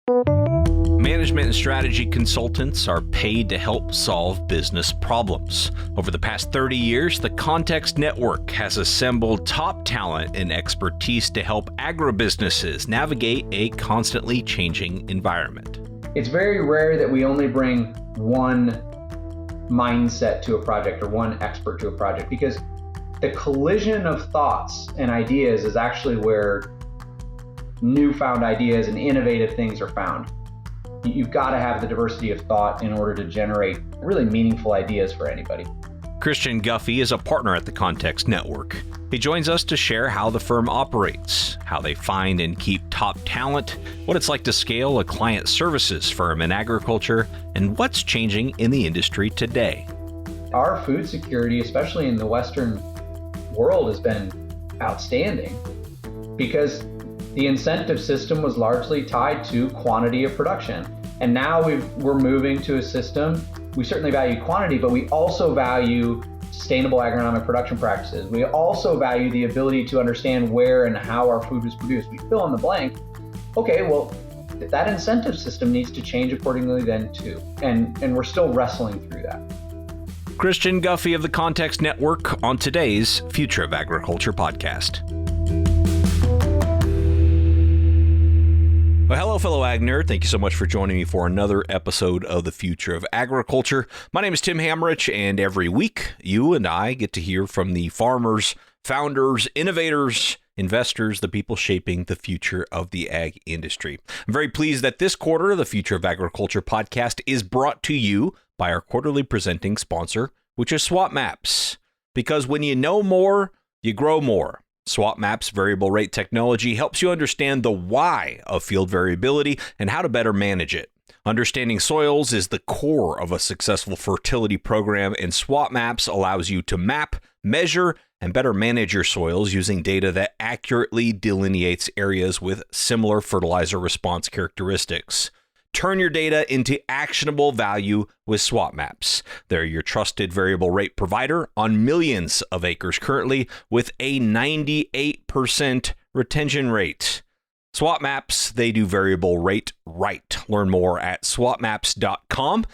Management and strategy consultants are paid to help solve business problems. Over the past 30 years, the Context Network has assembled top talent and expertise to help agribusinesses navigate a constantly changing environment. It's very rare that we only bring one mindset to a project or one expert to a project, because the collision of thoughts and ideas is actually where newfound ideas and innovative things are found. You've got to have the diversity of thought in order to generate really meaningful ideas for anybody. Christian Guffy is a partner at the Context Network. He joins us to share how the firm operates, how they find and keep top talent, what it's like to scale a client services firm in agriculture, and what's changing in the industry today. Our food security, especially in the Western world, has been outstanding because the incentive system was largely tied to quantity of production. And now we're moving to a system, we certainly value quantity, but we also value sustainable agronomic production practices. We also value the ability to understand where and how our food is produced. We fill in the blank. Okay, well, that incentive system needs to change accordingly then too. And we're still wrestling through that. Christian Guffy of the Context Network on today's Future of Agriculture podcast. Well, hello, fellow Ag Nerd. Thank you so much for joining me for another episode of the Future of Agriculture. My name is Tim Hamrich, and every week you and I get to hear from the farmers, founders, innovators, investors, the people shaping the future of the ag industry. I'm very pleased that this quarter, the Future of Agriculture podcast, is brought to you by our quarterly presenting sponsor, which is SwapMaps. Because when you know more, you grow more. SwapMaps variable rate technology helps you understand the why of field variability and how to better manage it. Understanding soils is the core of a successful fertility program, and SwapMaps allows you to map, measure, and better manage your soils using data that accurately delineates areas with similar fertilizer response characteristics. Turn your data into actionable value with SwapMaps. They're your trusted variable rate provider on millions of acres currently with a 98% retention rate. SwapMaps, they do variable rate right. Learn more at swapmaps.com.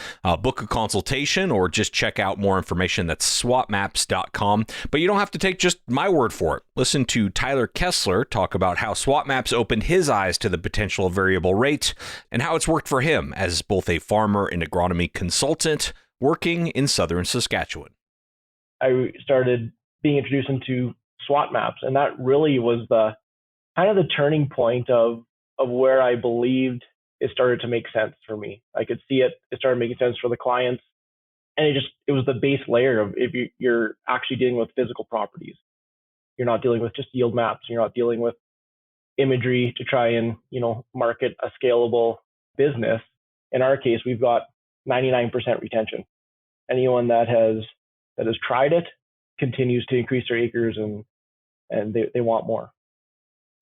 Book a consultation or just check out more information. That's swapmaps.com. But you don't have to take just my word for it. Listen to Tyler Kessler talk about how SwapMaps opened his eyes to the potential of variable rate and how it's worked for him as both a farmer and agronomy consultant working in southern Saskatchewan. I started being introduced into SwapMaps, and that really was the kind of the turning point of where I believed it started to make sense for me. I could see it started making sense for the clients. And it was the base layer of if you're actually dealing with physical properties. You're not dealing with just yield maps. You're not dealing with imagery to try and, market a scalable business. In our case, we've got 99% retention. Anyone that has tried it continues to increase their acres and they want more.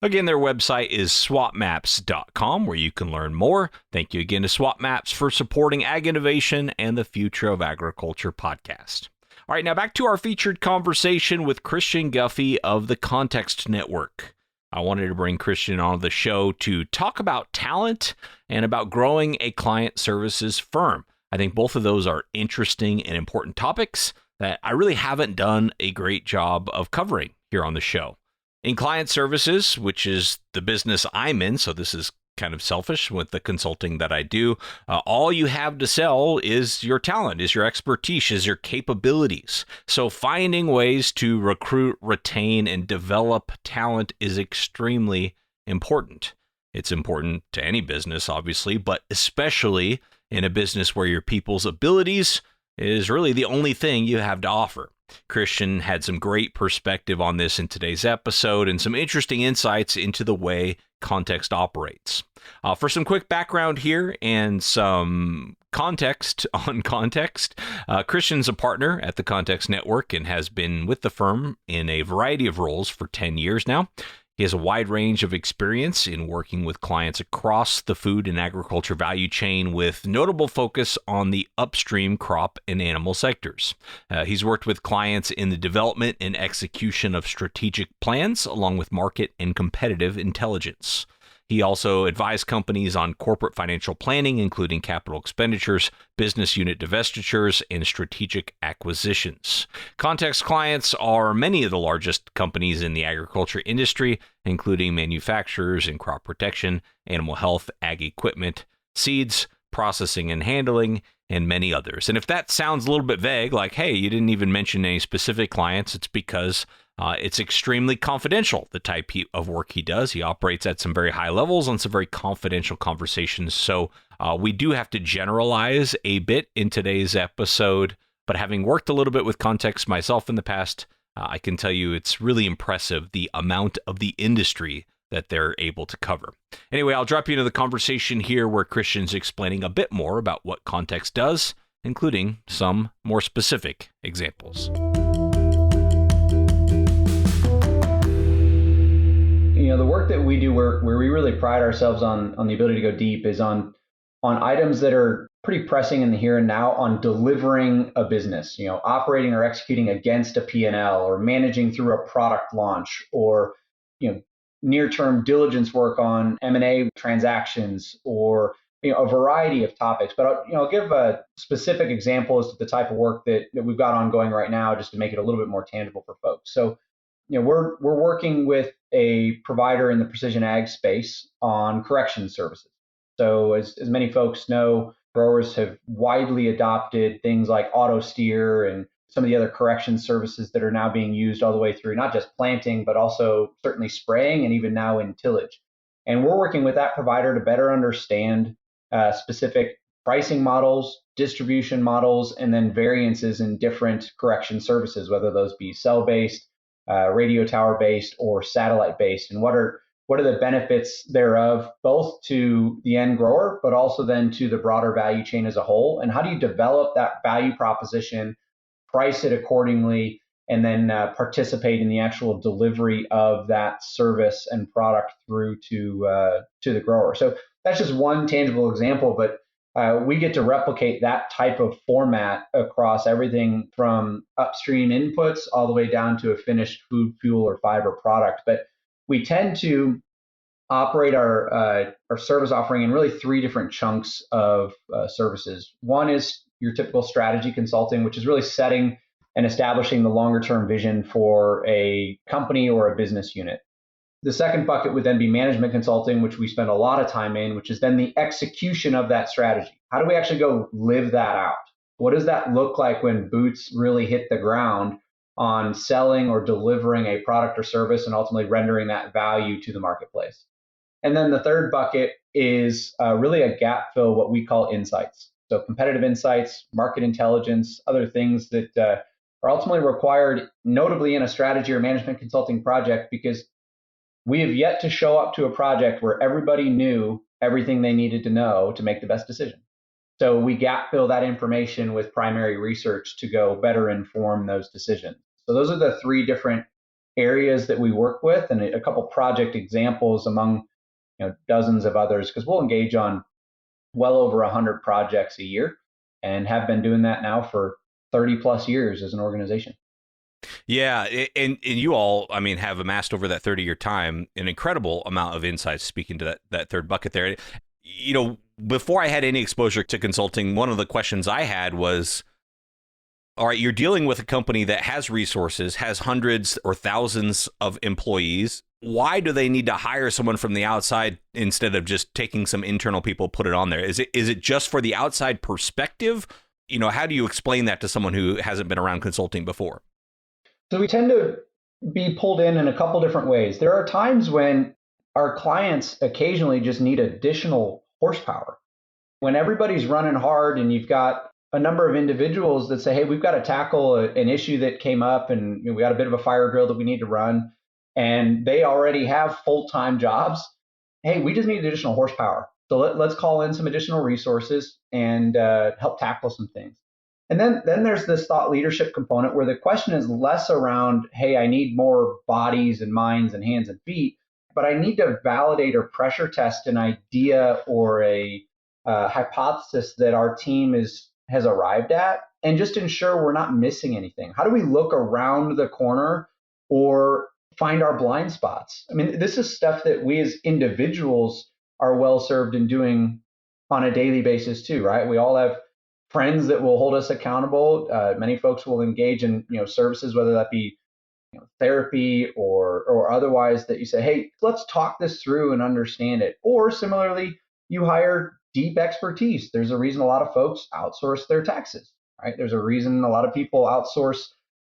Again, their website is swapmaps.com, where you can learn more. Thank you again to SwapMaps for supporting Ag Innovation and the Future of Agriculture podcast. All right, now back to our featured conversation with Christian Guffy of the Context Network. I wanted to bring Christian on the show to talk about talent and about growing a client services firm. I think both of those are interesting and important topics that I really haven't done a great job of covering here on the show. In client services, which is the business I'm in, so this is kind of selfish with the consulting that I do, all you have to sell is your talent, is your expertise, is your capabilities. So finding ways to recruit, retain, and develop talent is extremely important. It's important to any business, obviously, but especially in a business where your people's abilities is really the only thing you have to offer. Christian had some great perspective on this in today's episode and some interesting insights into the way Context operates. For some quick background here and some context on Context, Christian's a partner at the Context Network and has been with the firm in a variety of roles for 10 years now. He has a wide range of experience in working with clients across the food and agriculture value chain with notable focus on the upstream crop and animal sectors. He's worked with clients in the development and execution of strategic plans along with market and competitive intelligence. He also advised companies on corporate financial planning, including capital expenditures, business unit divestitures, and strategic acquisitions. Context clients are many of the largest companies in the agriculture industry, including manufacturers in crop protection, animal health, ag equipment, seeds, processing and handling, and many others. And if that sounds a little bit vague, like, hey, you didn't even mention any specific clients, it's because it's extremely confidential, the type of work he does. He operates at some very high levels on some very confidential conversations. So we do have to generalize a bit in today's episode. But having worked a little bit with context myself in the past, I can tell you it's really impressive the amount of the industry that they're able to cover. Anyway, I'll drop you into the conversation here where Christian's explaining a bit more about what context does, including some more specific examples. The work that we do where we really pride ourselves on the ability to go deep is on items that are pretty pressing in the here and now, on delivering a business, operating or executing against a P&L, or managing through a product launch, or near-term diligence work on M&A transactions, or a variety of topics. But I'll give a specific example as to the type of work that we've got ongoing right now, just to make it a little bit more tangible for folks. So we're working with a provider in the precision ag space on correction services. So as many folks know, growers have widely adopted things like auto steer and some of the other correction services that are now being used all the way through, not just planting, but also certainly spraying, and even now in tillage. And we're working with that provider to better understand specific pricing models, distribution models, and then variances in different correction services, whether those be cell-based, radio tower-based, or satellite-based, and what are the benefits thereof, both to the end grower, but also then to the broader value chain as a whole. And how do you develop that value proposition, price it accordingly, and then participate in the actual delivery of that service and product through to the grower? So that's just one tangible example, but we get to replicate that type of format across everything from upstream inputs all the way down to a finished food, fuel, or fiber product. But we tend to operate our service offering in really three different chunks of services. One is your typical strategy consulting, which is really setting and establishing the longer term vision for a company or a business unit. The second bucket would then be management consulting, which we spend a lot of time in, which is then the execution of that strategy. How do we actually go live that out? What does that look like when boots really hit the ground on selling or delivering a product or service and ultimately rendering that value to the marketplace? And then the third bucket is really a gap fill, what we call insights. So competitive insights, market intelligence, other things that are ultimately required, notably in a strategy or management consulting project, because we have yet to show up to a project where everybody knew everything they needed to know to make the best decision. So we gap fill that information with primary research to go better inform those decisions. So those are the three different areas that we work with, and a couple project examples among dozens of others, because we'll engage on well over 100 projects a year and have been doing that now for 30 plus years as an organization. Yeah, and you all, have amassed over that 30-year time an incredible amount of insights, speaking to that third bucket there. Before I had any exposure to consulting, one of the questions I had was, all right, you're dealing with a company that has resources, has hundreds or thousands of employees. Why do they need to hire someone from the outside instead of just taking some internal people, put it on there? Is it just for the outside perspective? How do you explain that to someone who hasn't been around consulting before? So we tend to be pulled in a couple different ways. There are times when our clients occasionally just need additional horsepower. When everybody's running hard and you've got a number of individuals that say, hey, we've got to tackle an issue that came up, and we got a bit of a fire drill that we need to run, and they already have full-time jobs. Hey, we just need additional horsepower. So let's call in some additional resources and help tackle some things. And then there's this thought leadership component where the question is less around, hey, I need more bodies and minds and hands and feet, but I need to validate or pressure test an idea or a hypothesis that our team has arrived at, and just ensure we're not missing anything. How do we look around the corner or find our blind spots. I mean, this is stuff that we as individuals are well served in doing on a daily basis too, right? We all have friends that will hold us accountable. Many folks will engage in services, whether that be therapy or otherwise, that you say, hey, let's talk this through and understand it. Or similarly, you hire deep expertise. There's a reason a lot of folks outsource their taxes, right? There's a reason a lot of people outsource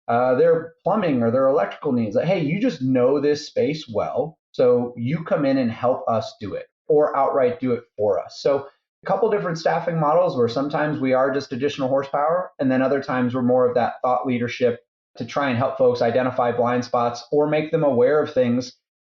their plumbing or their electrical needs. Like, hey, you just know this space well, so you come in and help us do it, or outright do it for us. So a couple different staffing models where sometimes we are just additional horsepower, and then other times we're more of that thought leadership to try and help folks identify blind spots or make them aware of things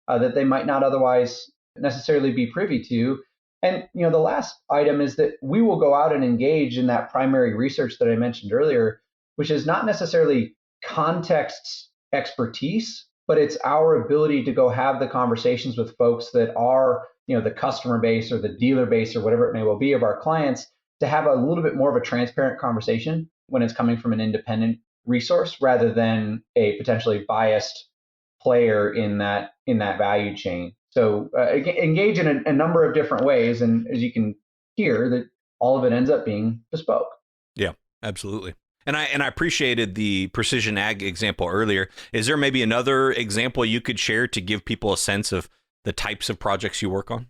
that they might not otherwise necessarily be privy to. And the last item is that we will go out and engage in that primary research that I mentioned earlier, which is not necessarily context expertise, but it's our ability to go have the conversations with folks that are the customer base or the dealer base or whatever it may well be of our clients, to have a little bit more of a transparent conversation when it's coming from an independent resource rather than a potentially biased player in that value chain. So engage in a number of different ways, and as you can hear, that all of it ends up being bespoke. Yeah, absolutely. And I appreciated the precision ag example earlier. Is there maybe another example you could share to give people a sense of the types of projects you work on?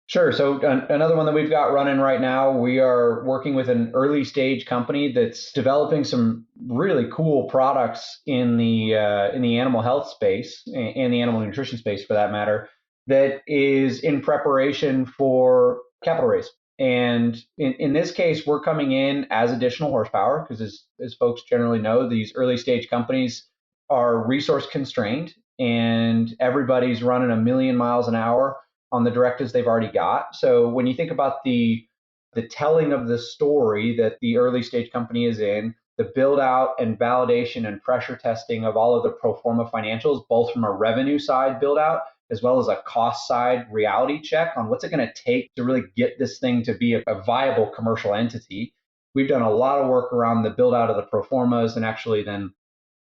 Sure. So another one that we've got running right now, we are working with an early stage company that's developing some really cool products in the animal health space and the animal nutrition space, for that matter, that is in preparation for capital raise. And in this case, we're coming in as additional horsepower because, as folks generally know, these early stage companies are resource constrained, and everybody's running a million miles an hour on the directives they've already got. So when you think about the telling of the story that the early stage company is in, the build out and validation and pressure testing of all of the pro forma financials, both from a revenue side build out as well as a cost side reality check on what's it going to take to really get this thing to be a viable commercial entity. We've done a lot of work around the build out of the pro formas and actually then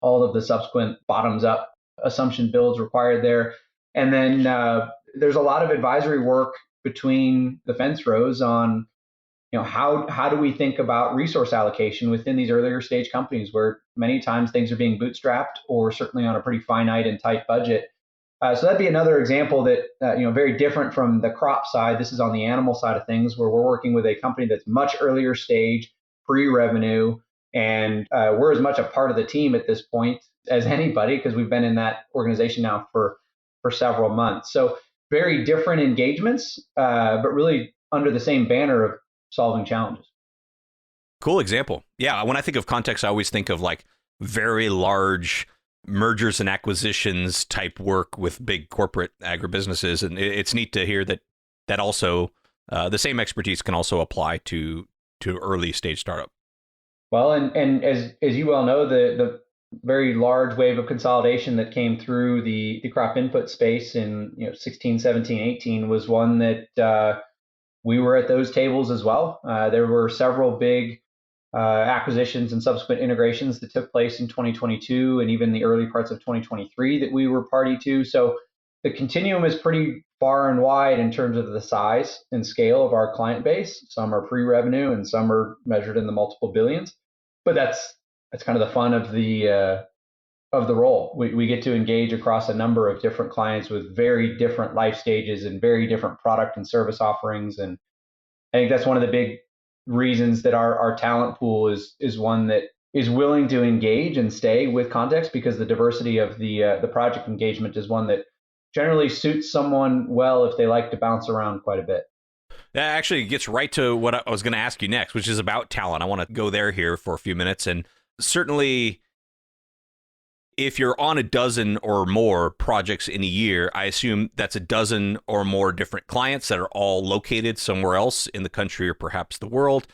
all of the subsequent bottoms up assumption builds required there. And then there's a lot of advisory work between the fence rows on, how do we think about resource allocation within these earlier stage companies where many times things are being bootstrapped or certainly on a pretty finite and tight budget. So that'd be another example that, very different from the crop side. This is on the animal side of things where we're working with a company that's much earlier stage, pre-revenue, and we're as much a part of the team at this point as anybody because we've been in that organization now for several months. So very different engagements, but really under the same banner of solving challenges. Cool example. Yeah, when I think of context, I always think of like very large mergers and acquisitions type work with big corporate agribusinesses. And it's neat to hear that also the same expertise can also apply to early stage startup. Well, and as you well know, the very large wave of consolidation that came through the crop input space in 16, 17, 18 was one that we were at those tables as well. There were several big acquisitions and subsequent integrations that took place in 2022 and even the early parts of 2023 that we were party to. So the continuum is pretty far and wide in terms of the size and scale of our client base. Some are pre-revenue and some are measured in the multiple billions. But that's kind of the fun of the role. We get to engage across a number of different clients with very different life stages and very different product and service offerings. And I think that's one of the big reasons that our talent pool is one that is willing to engage and stay with context, because the diversity of the project engagement is one that generally suits someone well if they like to bounce around quite a bit. That actually gets right to what I was going to ask you next, which is about talent. I want to go there here for a few minutes. And certainly, if you're on a dozen or more projects in a year, I assume that's a dozen or more different clients that are all located somewhere else in the country or perhaps the world.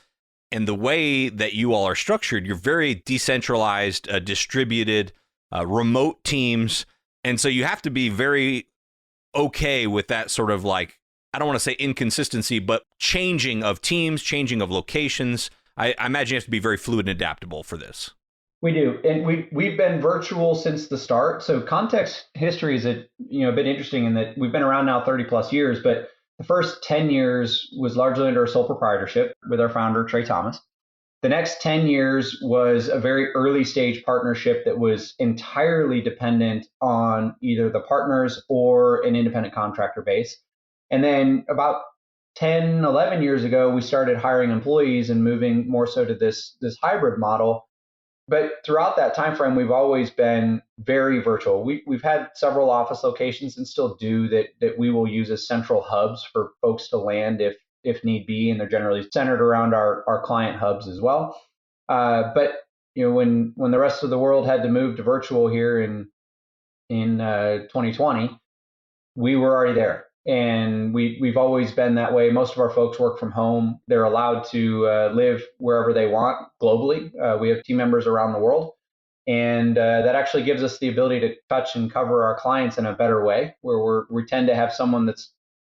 And the way that you all are structured, you're very decentralized, distributed, remote teams. And so you have to be very okay with that sort of like, I don't want to say inconsistency, but changing of teams, changing of locations. I imagine you have to be very fluid and adaptable for this. We do, and we've been virtual since the start. So context history is a bit interesting in that we've been around now 30 plus years, but the first 10 years was largely under a sole proprietorship with our founder Trey Thomas. The next 10 years was a very early stage partnership that was entirely dependent on either the partners or an independent contractor base. And then about 10, 11 years ago, we started hiring employees and moving more so to this hybrid model. But throughout that time frame, we've always been very virtual. We've had several office locations and still do that we will use as central hubs for folks to land if need be, and they're generally centered around our client hubs as well. But when the rest of the world had to move to virtual here in 2020, we were already there. And we've always been that way. Most of our folks work from home. They're allowed to live wherever they want globally. We have team members around the world. And that actually gives us the ability to touch and cover our clients in a better way, where we tend to have someone that's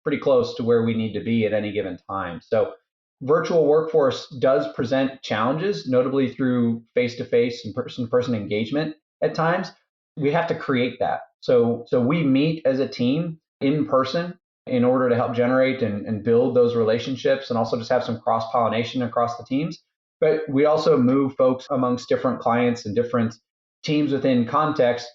pretty close to where we need to be at any given time. So virtual workforce does present challenges, notably through face-to-face and person-to-person engagement at times. We have to create that. So we meet as a team in person in order to help generate and build those relationships, and also just have some cross-pollination across the teams. But we also move folks amongst different clients and different teams within context,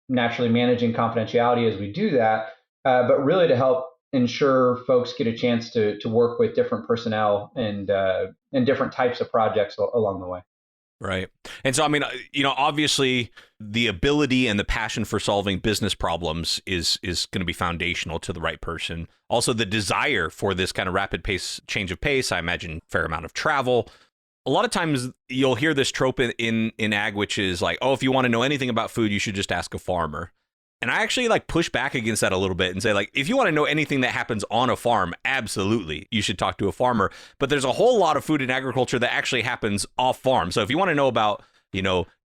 naturally managing confidentiality as we do that, but really to help ensure folks get a chance to work with different personnel and different types of projects along the way. Right. And so, I mean, obviously the ability and the passion for solving business problems is going to be foundational to the right person. Also, the desire for this kind of rapid change of pace, I imagine fair amount of travel. A lot of times you'll hear this trope in ag, which is like, oh, if you want to know anything about food, you should just ask a farmer. And I actually push back against that a little bit and say, if you want to know anything that happens on a farm, absolutely, you should talk to a farmer. But there's a whole lot of food and agriculture that actually happens off farm. So if you want to know about,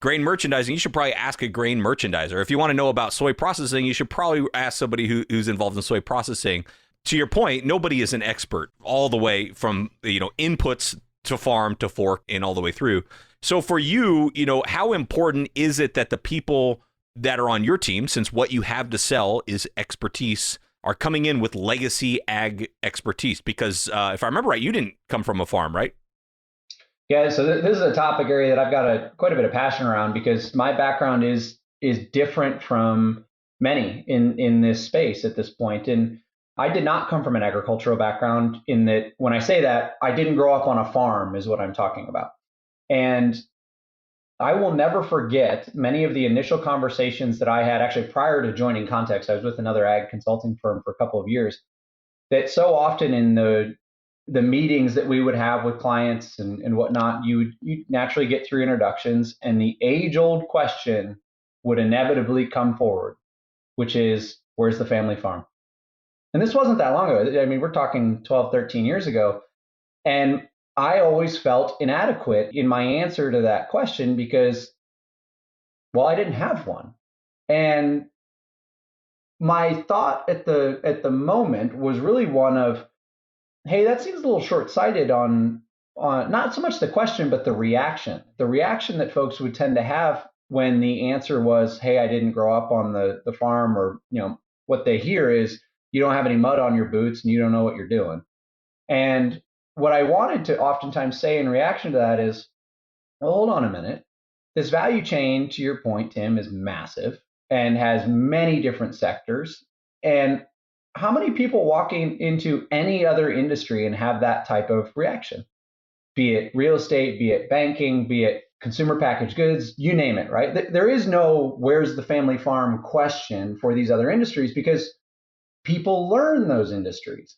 grain merchandising, you should probably ask a grain merchandiser. If you want to know about soy processing, you should probably ask somebody who's involved in soy processing. To your point, nobody is an expert all the way from, inputs to farm to fork and all the way through. So for you, how important is it that the people that are on your team, since what you have to sell is expertise, are coming in with legacy ag expertise? Because if I remember right, you didn't come from a farm, right? Yeah, so this is a topic area that I've got quite a bit of passion around, because my background is different from many in this space at this point. And I did not come from an agricultural background, in that when I say that, I didn't grow up on a farm is what I'm talking about. And I will never forget many of the initial conversations that I had actually prior to joining Context. I was with another ag consulting firm for a couple of years. That so often in the meetings that we would have with clients and whatnot, you naturally get through introductions, and the age-old question would inevitably come forward, which is, where's the family farm? And this wasn't that long ago. I mean, we're talking 12, 13 years ago. And I always felt inadequate in my answer to that question because, well, I didn't have one. And my thought at the moment was really one of, hey, that seems a little short-sighted on not so much the question, but the reaction. The reaction that folks would tend to have when the answer was, hey, I didn't grow up on the farm, or what they hear is, you don't have any mud on your boots and you don't know what you're doing. And what I wanted to oftentimes say in reaction to that is, well, hold on a minute. This value chain, to your point, Tim, is massive and has many different sectors. And how many people walk into any other industry and have that type of reaction? Be it real estate, be it banking, be it consumer packaged goods, you name it, right? There is no where's the family farm question for these other industries, because people learn those industries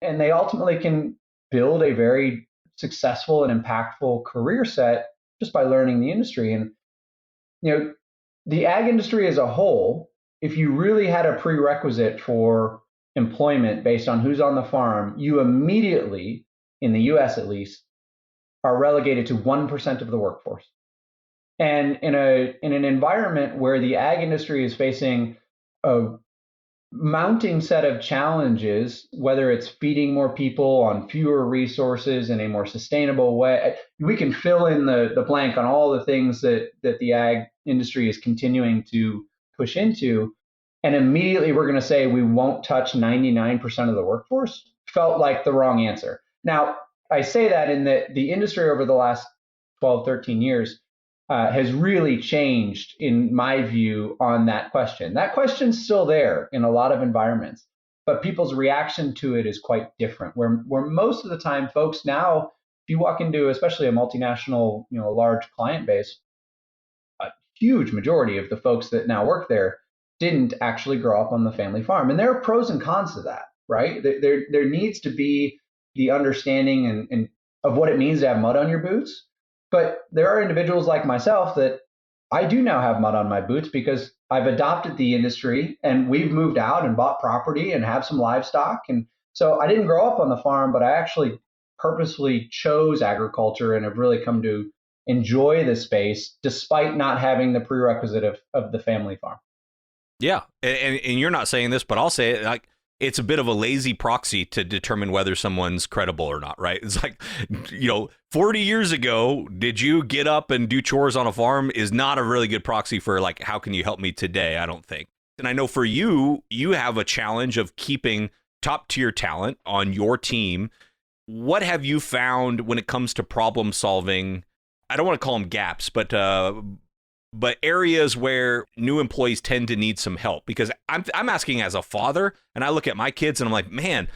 and they ultimately can build a very successful and impactful career set just by learning the industry. And the ag industry as a whole, if you really had a prerequisite for employment based on who's on the farm, you immediately, in the US at least, are relegated to 1% of the workforce. And in an environment where the ag industry is facing a mounting set of challenges, whether it's feeding more people on fewer resources in a more sustainable way. We can fill in the blank on all the things that the ag industry is continuing to push into. And immediately we're going to say we won't touch 99% of the workforce felt like the wrong answer. Now, I say that in that the industry over the last 12, 13 years has really changed, in my view, on that question. That question's still there in a lot of environments, but people's reaction to it is quite different. Where most of the time, folks now, if you walk into especially a multinational, large client base, a huge majority of the folks that now work there didn't actually grow up on the family farm, and there are pros and cons to that, right? There needs to be the understanding and of what it means to have mud on your boots. But there are individuals like myself that I do now have mud on my boots because I've adopted the industry and we've moved out and bought property and have some livestock. And so I didn't grow up on the farm, but I actually purposefully chose agriculture and have really come to enjoy the space despite not having the prerequisite of the family farm. Yeah. And you're not saying this, but I'll say it, like, it's a bit of a lazy proxy to determine whether someone's credible or not, right? It's like, 40 years ago, did you get up and do chores on a farm is not a really good proxy for, like, how can you help me today? I don't think. And I know for you, you have a challenge of keeping top tier talent on your team. What have you found when it comes to problem solving? I don't want to call them gaps, but areas where new employees tend to need some help, because I'm asking as a father, and I look at my kids and I'm like, man,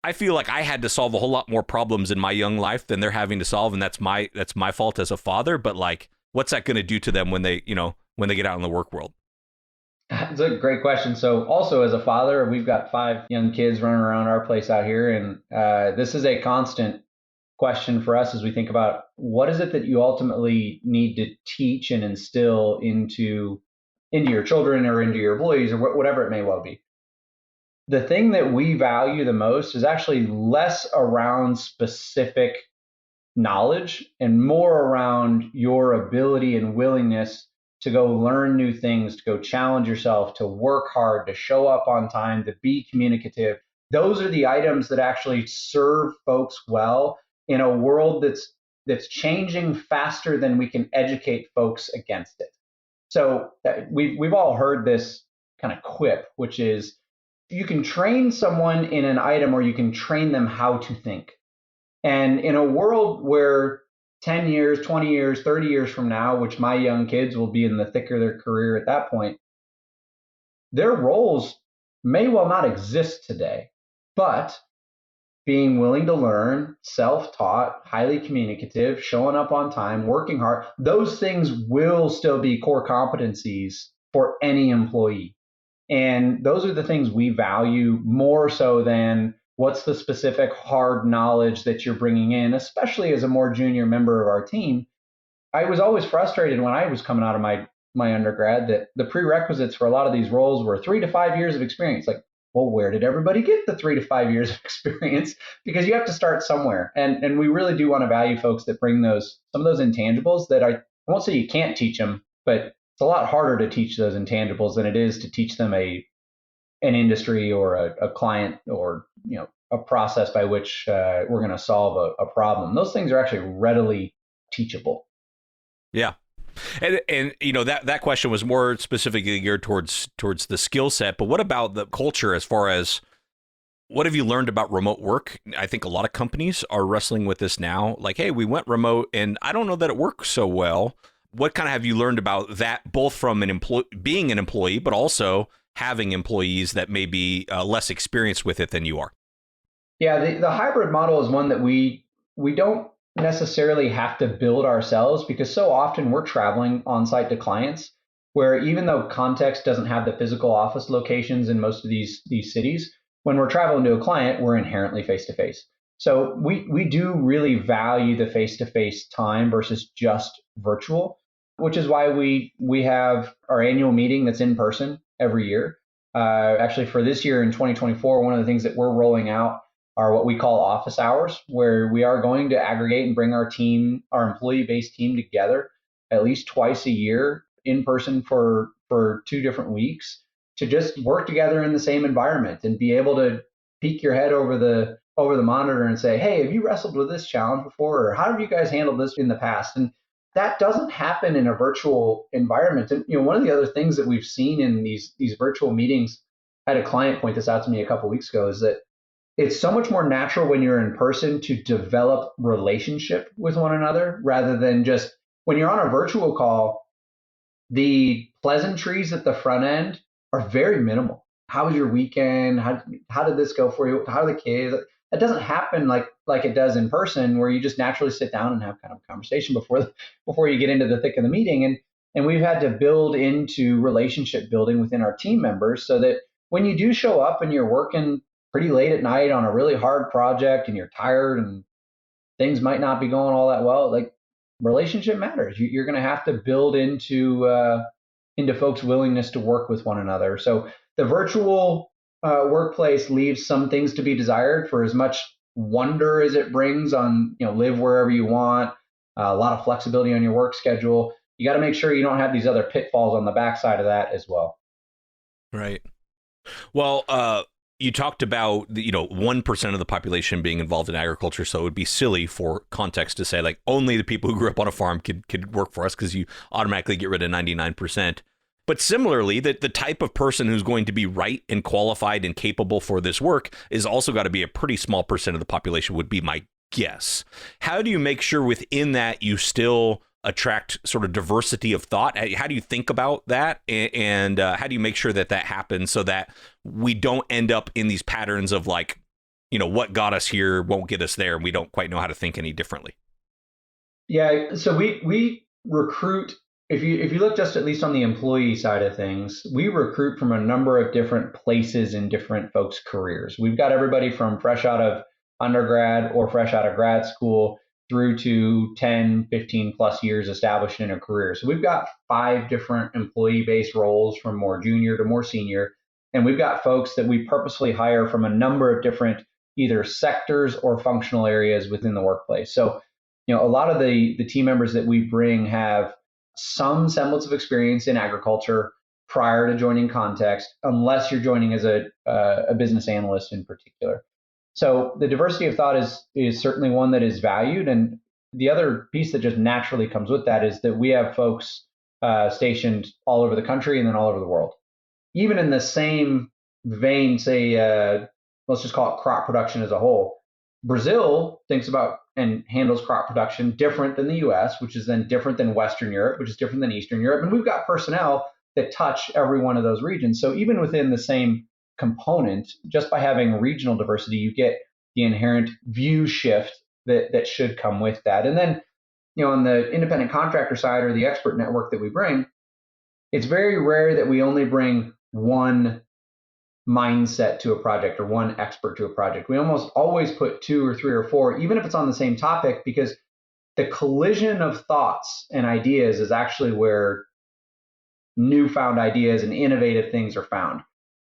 I feel like I had to solve a whole lot more problems in my young life than they're having to solve, and that's my fault as a father. But like, what's that going to do to them when they get out in the work world? It's a great question. So also as a father, we've got 5 young kids running around our place out here, and this is a constant question for us as we think about what is it that you ultimately need to teach and instill into your children or into your employees or whatever it may well be. The thing that we value the most is actually less around specific knowledge and more around your ability and willingness to go learn new things, to go challenge yourself, to work hard, to show up on time, to be communicative. Those are the items that actually serve folks well in a world that's changing faster than we can educate folks against it. So we've all heard this kind of quip, which is you can train someone in an item or you can train them how to think. And in a world where 10 years, 20 years, 30 years from now, which my young kids will be in the thick of their career at that point, their roles may well not exist today, but being willing to learn, self-taught, highly communicative, showing up on time, working hard, those things will still be core competencies for any employee. And those are the things we value more so than what's the specific hard knowledge that you're bringing in, especially as a more junior member of our team. I was always frustrated when I was coming out of my undergrad that the prerequisites for a lot of these roles were 3 to 5 years of experience. Like, well, where did everybody get the 3 to 5 years of experience? Because you have to start somewhere. And we really do want to value folks that bring some of those intangibles that I won't say you can't teach them, but it's a lot harder to teach those intangibles than it is to teach them an industry or a client or a process by which we're going to solve a problem. Those things are actually readily teachable. Yeah. And that question was more specifically geared towards the skill set, but what about the culture as far as what have you learned about remote work? I think a lot of companies are wrestling with this now. Like, hey, we went remote and I don't know that it works so well. What kind of have you learned about that, both from being an employee, but also having employees that may be less experienced with it than you are? Yeah, the hybrid model is one that we don't necessarily have to build ourselves, because so often we're traveling on site to clients where even though context doesn't have the physical office locations in most of these cities, when we're traveling to a client, we're inherently face to face. So we do really value the face to face time versus just virtual, which is why we have our annual meeting that's in person every year. Actually, for this year in 2024, one of the things that we're rolling out are what we call office hours, where we are going to aggregate and bring our employee-based team together at least twice a year in person for 2 different weeks. to just work together in the same environment and be able to peek your head over the monitor and say, hey, have you wrestled with this challenge before? Or how have you guys handled this in the past? And that doesn't happen in a virtual environment. And one of the other things that we've seen in these virtual meetings, I had a client point this out to me a couple of weeks ago, is that it's so much more natural when you're in person to develop relationship with one another rather than just when you're on a virtual call, the pleasantries at the front end are very minimal. How was your weekend? How did this go for you? How are the kids? That doesn't happen like it does in person, where you just naturally sit down and have kind of a conversation before you get into the thick of the meeting. And we've had to build into relationship building within our team members so that when you do show up and you're working pretty late at night on a really hard project and you're tired and things might not be going all that well, like relationship matters. You're going to have to build into folks' willingness to work with one another. So the virtual workplace leaves some things to be desired for as much wonder as it brings on, live wherever you want, a lot of flexibility on your work schedule. You got to make sure you don't have these other pitfalls on the backside of that as well. Right. Well, you talked about 1% of the population being involved in agriculture, so it would be silly for context to say like only the people who grew up on a farm could work for us, because you automatically get rid of 99%. But similarly, the type of person who's going to be right and qualified and capable for this work is also got to be a pretty small percent of the population, would be my guess. How do you make sure within that you still attract sort of diversity of thought? How do you think about that? And how do you make sure that happens so that we don't end up in these patterns of like, what got us here won't get us there, and we don't quite know how to think any differently? Yeah, so we recruit. If you look just at least on the employee side of things, we recruit from a number of different places in different folks' careers. We've got everybody from fresh out of undergrad or fresh out of grad school through to 10, 15 plus years established in a career. So we've got 5 different employee-based roles, from more junior to more senior. And we've got folks that we purposefully hire from a number of different either sectors or functional areas within the workplace. So, a lot of the team members that we bring have some semblance of experience in agriculture prior to joining Context, unless you're joining as a business analyst in particular. So the diversity of thought is certainly one that is valued. And the other piece that just naturally comes with that is that we have folks stationed all over the country and then all over the world. Even in the same vein, say, let's just call it crop production as a whole. Brazil thinks about and handles crop production different than the US, which is then different than Western Europe, which is different than Eastern Europe. And we've got personnel that touch every one of those regions. So even within the same component, just by having regional diversity, you get the inherent view shift that should come with that. And then, on the independent contractor side or the expert network that we bring, it's very rare that we only bring one mindset to a project or one expert to a project. We almost always put 2 or 3 or 4, even if it's on the same topic, because the collision of thoughts and ideas is actually where newfound ideas and innovative things are found.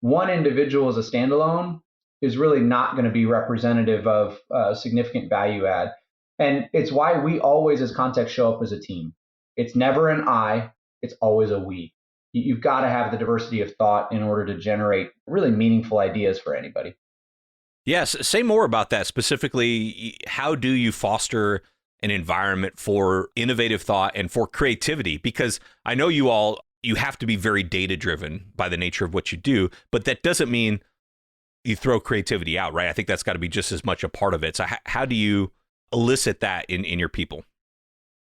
One individual as a standalone is really not going to be representative of significant value add. And it's why we always, as Context, show up as a team. It's never an I, it's always a we. You've got to have the diversity of thought in order to generate really meaningful ideas for anybody. Yes. Say more about that. Specifically, how do you foster an environment for innovative thought and for creativity? Because I know you have to be very data driven by the nature of what you do, but that doesn't mean you throw creativity out, right? I think that's got to be just as much a part of it. So how do you elicit that in your people?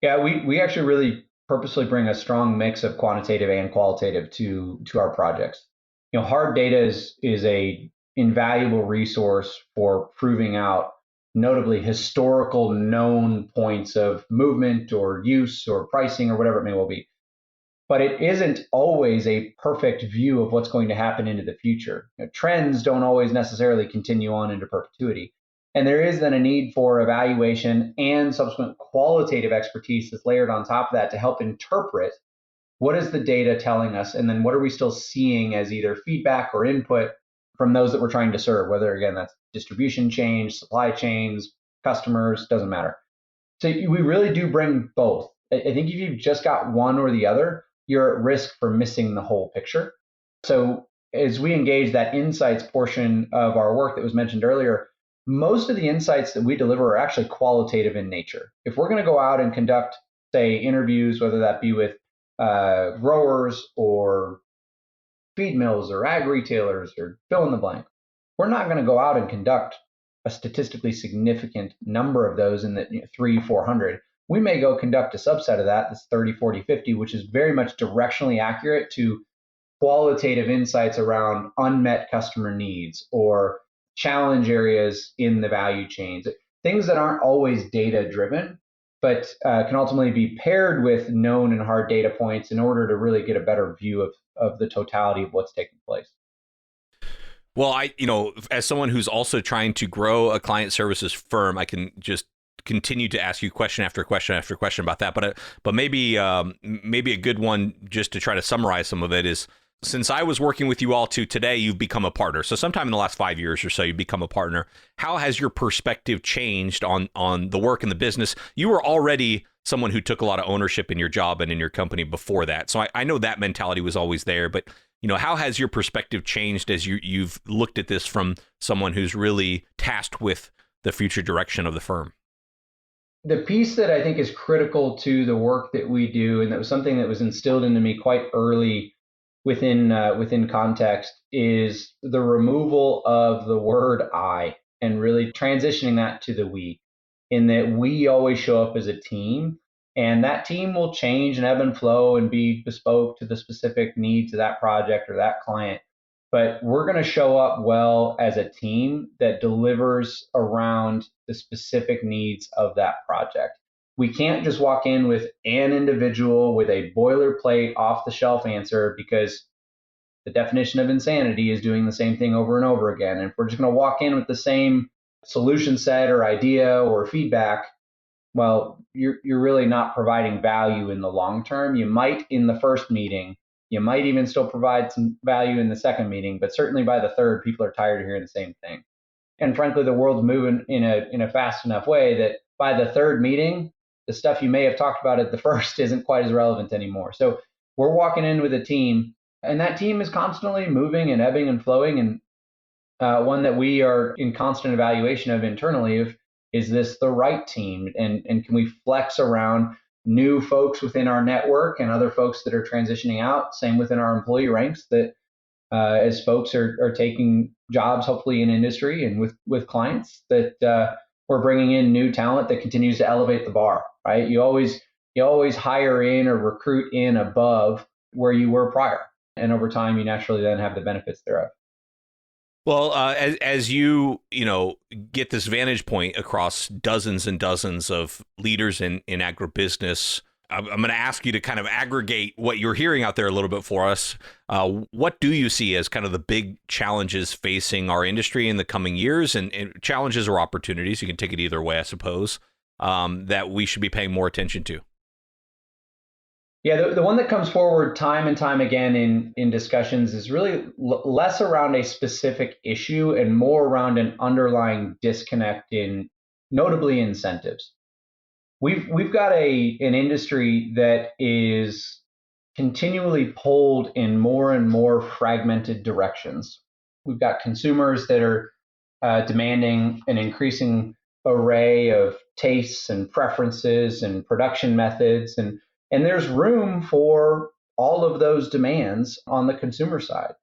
Yeah, we actually really purposely bring a strong mix of quantitative and qualitative to our projects. Hard data is a invaluable resource for proving out notably historical known points of movement or use or pricing or whatever it may well be. But it isn't always a perfect view of what's going to happen into the future. Trends don't always necessarily continue on into perpetuity. And there is then a need for evaluation and subsequent qualitative expertise that's layered on top of that to help interpret what is the data telling us, and then what are we still seeing as either feedback or input from those that we're trying to serve, whether, again, that's distribution chains, supply chains, customers, doesn't matter. So we really do bring both. I think if you've just got one or the other, you're at risk for missing the whole picture. So as we engage that insights portion of our work that was mentioned earlier, most of the insights that we deliver are actually qualitative in nature. If we're going to go out and conduct, say, interviews, whether that be with growers or feed mills or ag retailers or fill in the blank, we're not going to go out and conduct a statistically significant number of those in the 300-400. We may go conduct a subset of that, that's 30, 40, 50, which is very much directionally accurate to qualitative insights around unmet customer needs or challenge areas in the value chains, things that aren't always data driven, but can ultimately be paired with known and hard data points in order to really get a better view of the totality of what's taking place. Well, as someone who's also trying to grow a client services firm, I can just continue to ask you question after question after question about that. But maybe a good one just to try to summarize some of it is, since I was working with you all to today, you've become a partner. So sometime in the last 5 years or so, you've become a partner. How has your perspective changed on the work and the business? You were already someone who took a lot of ownership in your job and in your company before that. So I know that mentality was always there, but how has your perspective changed as you've looked at this from someone who's really tasked with the future direction of the firm? The piece that I think is critical to the work that we do, and that was something that was instilled into me quite early within context, is the removal of the word I and really transitioning that to the we, in that we always show up as a team, and that team will change and ebb and flow and be bespoke to the specific needs of that project or that client. But we're going to show up well as a team that delivers around the specific needs of that project. We can't just walk in with an individual with a boilerplate off the shelf answer, because the definition of insanity is doing the same thing over and over again. And if we're just going to walk in with the same solution set or idea or feedback, well, you're really not providing value in the long term. You might in the first meeting, you might even still provide some value in the second meeting, but certainly by the third, people are tired of hearing the same thing. And frankly, the world's moving in a fast enough way that by the third meeting, the stuff you may have talked about at the first isn't quite as relevant anymore. So we're walking in with a team, and that team is constantly moving and ebbing and flowing, and one that we are in constant evaluation of internally of, is this the right team? And can we flex around new folks within our network and other folks that are transitioning out? Same within our employee ranks, that as folks are taking jobs, hopefully in industry and with clients, that we're bringing in new talent that continues to elevate the bar, right? You always hire in or recruit in above where you were prior. And over time, you naturally then have the benefits thereof. Well, as you get this vantage point across dozens and dozens of leaders in agribusiness, I'm going to ask you to kind of aggregate what you're hearing out there a little bit for us. What do you see as kind of the big challenges facing our industry in the coming years, and challenges or opportunities? You can take it either way, I suppose, that we should be paying more attention to. Yeah, the one that comes forward time and time again in discussions is really less around a specific issue and more around an underlying disconnect in notably incentives. We've got an industry that is continually pulled in more and more fragmented directions. We've got consumers that are demanding an increasing array of tastes and preferences and production methods, and there's room for all of those demands on the consumer side.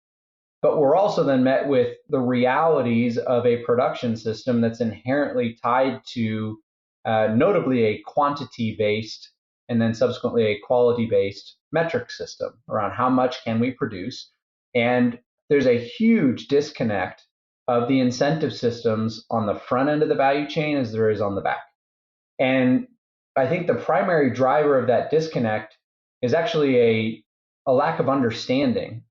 But we're also then met with the realities of a production system that's inherently tied to notably a quantity-based and then subsequently a quality-based metric system around how much can we produce. And there's a huge disconnect of the incentive systems on the front end of the value chain as there is on the back. And I think the primary driver of that disconnect is actually a lack of understanding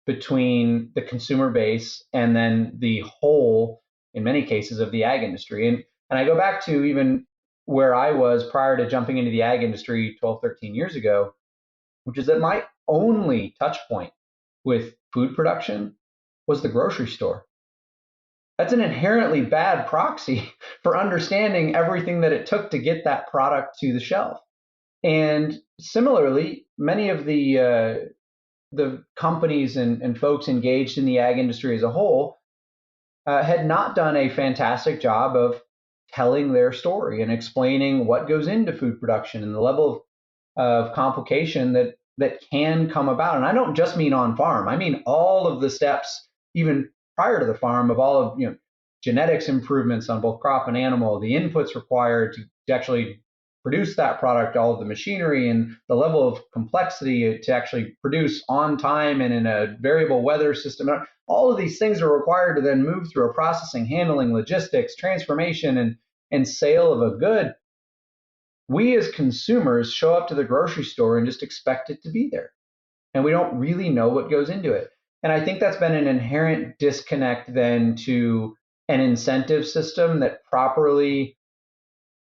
between the consumer base and then the whole, in many cases, of the ag industry. And I go back to even where I was prior to jumping into the ag industry 12, 13 years ago, which is that my only touch point with food production was the grocery store. That's an inherently bad proxy for understanding everything that it took to get that product to the shelf. And similarly, many of the the companies and folks engaged in the ag industry as a whole had not done a fantastic job of telling their story and explaining what goes into food production and the level of complication that can come about. And I don't just mean on farm. I mean all of the steps, even prior to the farm, of all of genetics improvements on both crop and animal, the inputs required to actually produce that product, all of the machinery and the level of complexity to actually produce on time and in a variable weather system. All of these things are required to then move through a processing, handling, logistics, transformation, and sale of a good. We as consumers show up to the grocery store and just expect it to be there. And we don't really know what goes into it. And I think that's been an inherent disconnect then to an incentive system that properly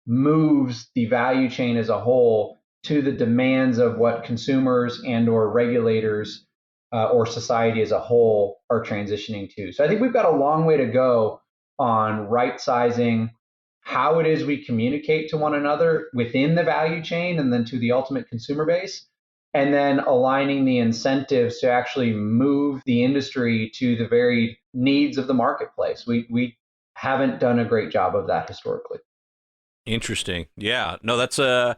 moves the value chain as a whole to the demands of what consumers and or regulators or society as a whole are transitioning to. So I think we've got a long way to go on right sizing how it is we communicate to one another within the value chain and then to the ultimate consumer base, and then aligning the incentives to actually move the industry to the very needs of the marketplace. We haven't done a great job of that historically. Interesting. Yeah. No, that's a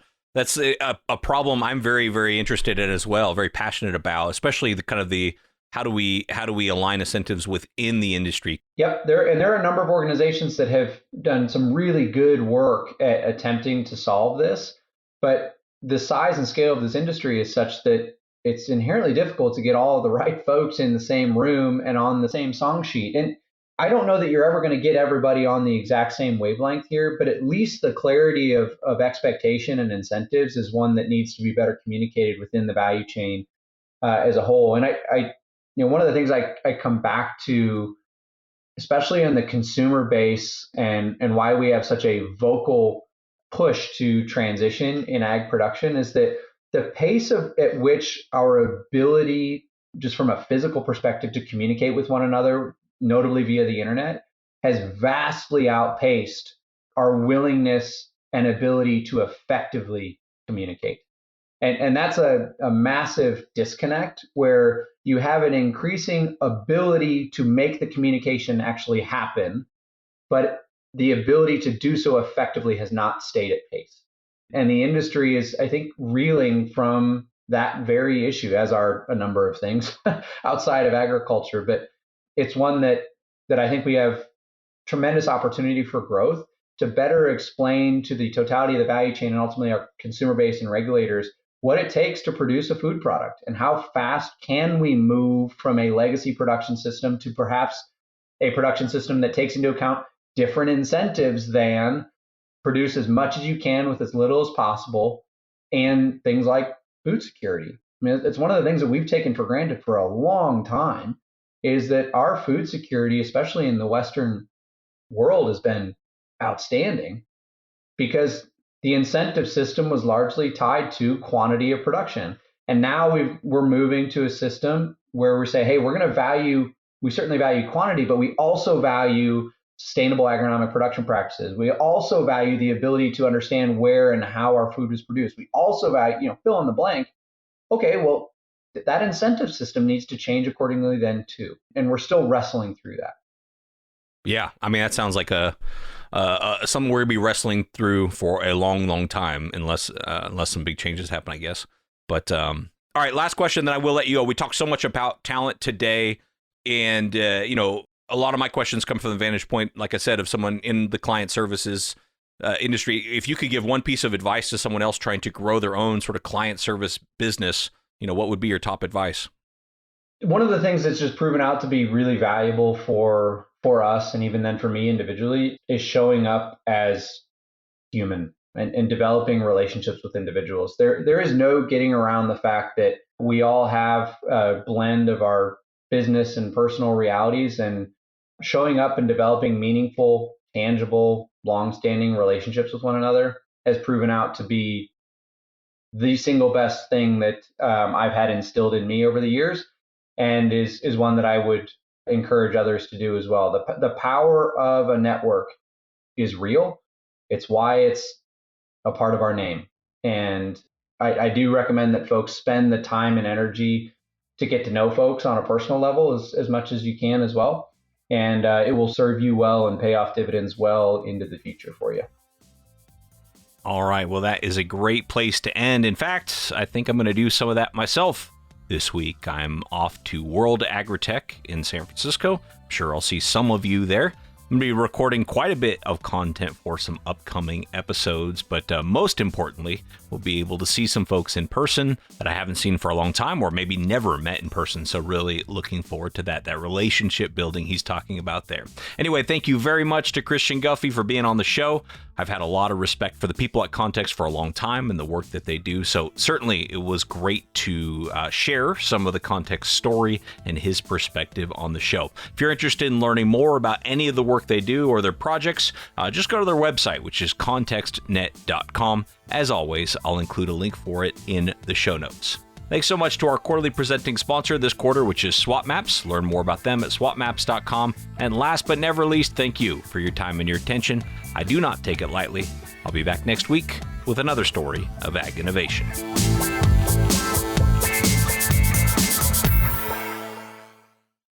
problem I'm very, very interested in as well, very passionate about, especially the kind of the how do we align incentives within the industry? Yep, there are a number of organizations that have done some really good work at attempting to solve this, but the size and scale of this industry is such that it's inherently difficult to get all of the right folks in the same room and on the same song sheet. And I don't know that you're ever going to get everybody on the exact same wavelength here, but at least the clarity of expectation and incentives is one that needs to be better communicated within the value chain as a whole. And I one of the things I come back to, especially in the consumer base and why we have such a vocal push to transition in ag production, is that the pace at which our ability, just from a physical perspective, to communicate with one another, notably via the internet, has vastly outpaced our willingness and ability to effectively communicate. And that's a massive disconnect where you have an increasing ability to make the communication actually happen, but the ability to do so effectively has not stayed at pace. And the industry is, I think, reeling from that very issue, as are a number of things outside of agriculture. But it's one that I think we have tremendous opportunity for growth to better explain to the totality of the value chain and ultimately our consumer base and regulators what it takes to produce a food product and how fast can we move from a legacy production system to perhaps a production system that takes into account different incentives than produce as much as you can with as little as possible, and things like food security. I mean, it's one of the things that we've taken for granted for a long time, is that our food security, especially in the Western world, has been outstanding because the incentive system was largely tied to quantity of production. And now we're moving to a system where we say, hey, we certainly value quantity, but we also value sustainable agronomic production practices. We also value the ability to understand where and how our food is produced. We also value, fill in the blank. Okay, well, that incentive system needs to change accordingly then too. And we're still wrestling through that. Yeah, I mean, that sounds like something we're going to be wrestling through for a long, long time, unless some big changes happen, I guess. But all right, last question, then I will let you go. We talked so much about talent today, and a lot of my questions come from the vantage point, like I said, of someone in the client services industry. If you could give one piece of advice to someone else trying to grow their own sort of client service business, what would be your top advice? One of the things that's just proven out to be really valuable for us, and even then for me individually, is showing up as human and developing relationships with individuals. There is no getting around the fact that we all have a blend of our business and personal realities, and showing up and developing meaningful, tangible, long-standing relationships with one another has proven out to be the single best thing that I've had instilled in me over the years, and is one that I would encourage others to do as well. The power of a network is real. It's why it's a part of our name. And I do recommend that folks spend the time and energy to get to know folks on a personal level as much as you can as well. And it will serve you well and pay off dividends well into the future for you. All right. Well, that is a great place to end. In fact, I think I'm going to do some of that myself this week. I'm off to World Agritech in San Francisco. I'm sure I'll see some of you there. I'm going to be recording quite a bit of content for some upcoming episodes, but most importantly, we'll be able to see some folks in person that I haven't seen for a long time or maybe never met in person. So really looking forward to that relationship building he's talking about there. Anyway, thank you very much to Christian Guffy for being on the show. I've had a lot of respect for the people at Context for a long time and the work that they do. So certainly it was great to share some of the Context story and his perspective on the show. If you're interested in learning more about any of the work they do or their projects, just go to their website, which is contextnet.com. As always, I'll include a link for it in the show notes. Thanks so much to our quarterly presenting sponsor this quarter, which is SwapMaps. Learn more about them at swapmaps.com. And last but never least, thank you for your time and your attention. I do not take it lightly. I'll be back next week with another story of ag innovation.